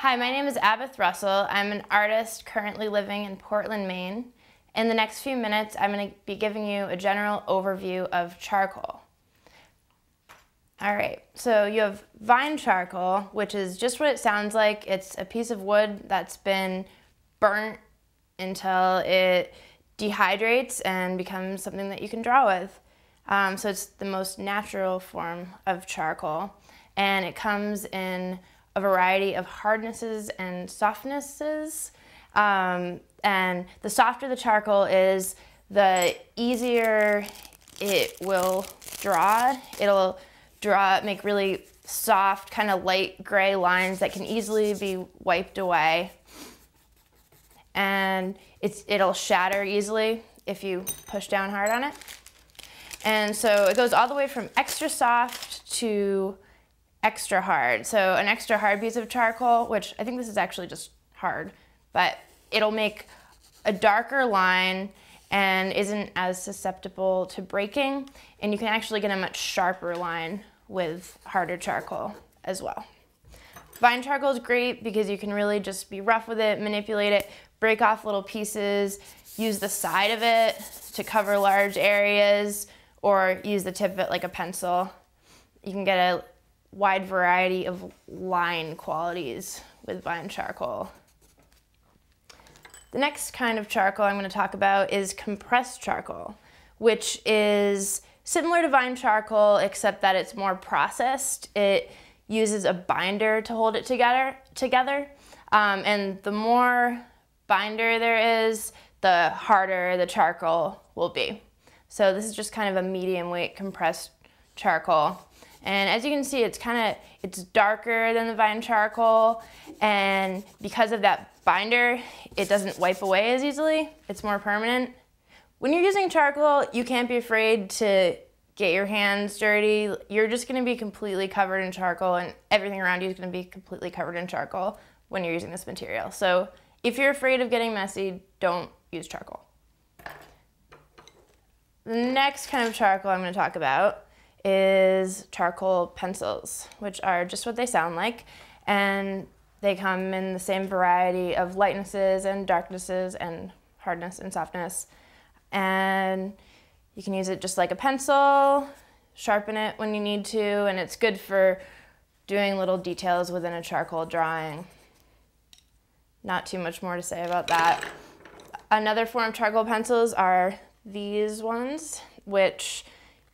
Hi, my name is Abbeth Russell. I'm an artist currently living in Portland, Maine. In the next few minutes, I'm going to be giving you a general overview of charcoal. All right, so you have vine charcoal, which is just what it sounds like. It's a piece of wood that's been burnt until it dehydrates and becomes something that you can draw with. So it's the most natural form of charcoal, and it comes in a variety of hardnesses and softnesses. And the softer the charcoal is, the easier it will draw. It'll make really soft, kind of light gray lines that can easily be wiped away. And it'll shatter easily if you push down hard on it. And so it goes all the way from extra soft to extra hard. So an extra hard piece of charcoal, which I think this is actually just hard, but it'll make a darker line and isn't as susceptible to breaking. And you can actually get a much sharper line with harder charcoal as well. Vine charcoal is great because you can really just be rough with it, manipulate it, break off little pieces, use the side of it to cover large areas, or use the tip of it like a pencil. You can get a wide variety of line qualities with vine charcoal. The next kind of charcoal I'm going to talk about is compressed charcoal, which is similar to vine charcoal except that it's more processed. It uses a binder to hold it together. And the more binder there is, the harder the charcoal will be. So this is just kind of a medium weight compressed charcoal. And as you can see, it's darker than the vine charcoal, and because of that binder, it doesn't wipe away as easily. It's more permanent. When you're using charcoal, you can't be afraid to get your hands dirty. You're just gonna be completely covered in charcoal, and everything around you is gonna be completely covered in charcoal when you're using this material. So if you're afraid of getting messy, don't use charcoal. The next kind of charcoal I'm gonna talk about is charcoal pencils, which are just what they sound like, and they come in the same variety of lightnesses and darknesses and hardness and softness. And you can use it just like a pencil, sharpen it when you need to, and it's good for doing little details within a charcoal drawing. Not too much more to say about that. Another form of charcoal pencils are these ones, which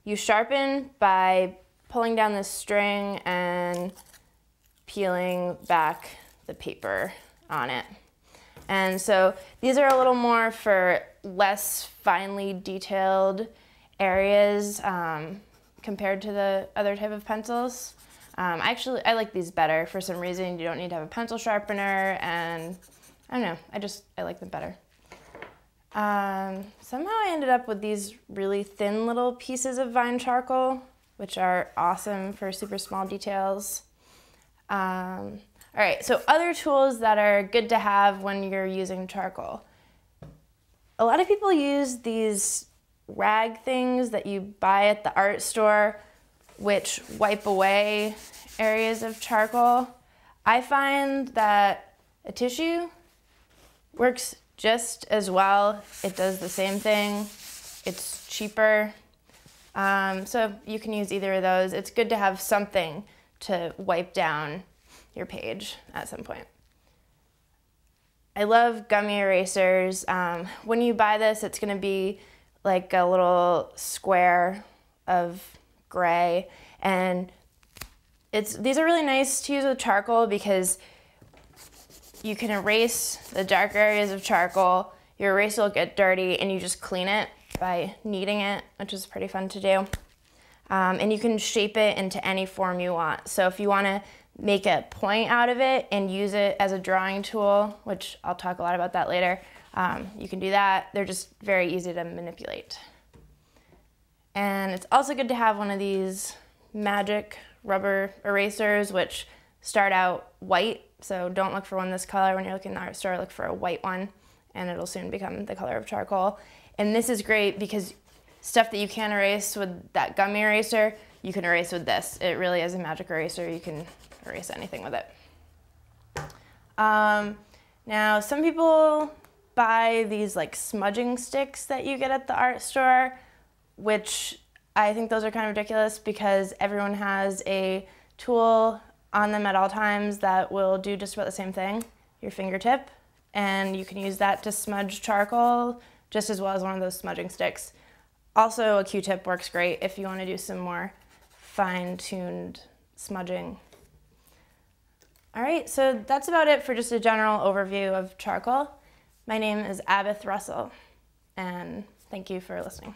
you sharpen by pulling down this string and peeling back the paper on it. And so these are a little more for less finely detailed areas compared to the other type of pencils. I like these better for some reason. You don't need to have a pencil sharpener, and I don't know, I like them better. Somehow I ended up with these really thin little pieces of vine charcoal, which are awesome for super small details. All right, so other tools that are good to have when you're using charcoal. A lot of people use these rag things that you buy at the art store, which wipe away areas of charcoal. I find that a tissue works just as well. It does the same thing. It's cheaper. So you can use either of those. It's good to have something to wipe down your page at some point. I love gummy erasers. When you buy this, it's gonna be like a little square of gray, and these are really nice to use with charcoal because you can erase the dark areas of charcoal, your eraser will get dirty, and you just clean it by kneading it, which is pretty fun to do. And you can shape it into any form you want. So if you wanna make a point out of it and use it as a drawing tool, which I'll talk a lot about that later, you can do that. They're just very easy to manipulate. And it's also good to have one of these magic rubber erasers, which start out white. So don't look for one this color when you're looking in the art store, look for a white one, and it'll soon become the color of charcoal. And this is great because stuff that you can't erase with that gummy eraser, you can erase with this. It really is a magic eraser. You can erase anything with it. Now, some people buy these like smudging sticks that you get at the art store, which I think those are kind of ridiculous because everyone has a tool on them at all times that will do just about the same thing, your fingertip, and you can use that to smudge charcoal just as well as one of those smudging sticks. Also, a Q-tip works great if you want to do some more fine-tuned smudging. All right, so that's about it for just a general overview of charcoal. My name is Abith Russell, and thank you for listening.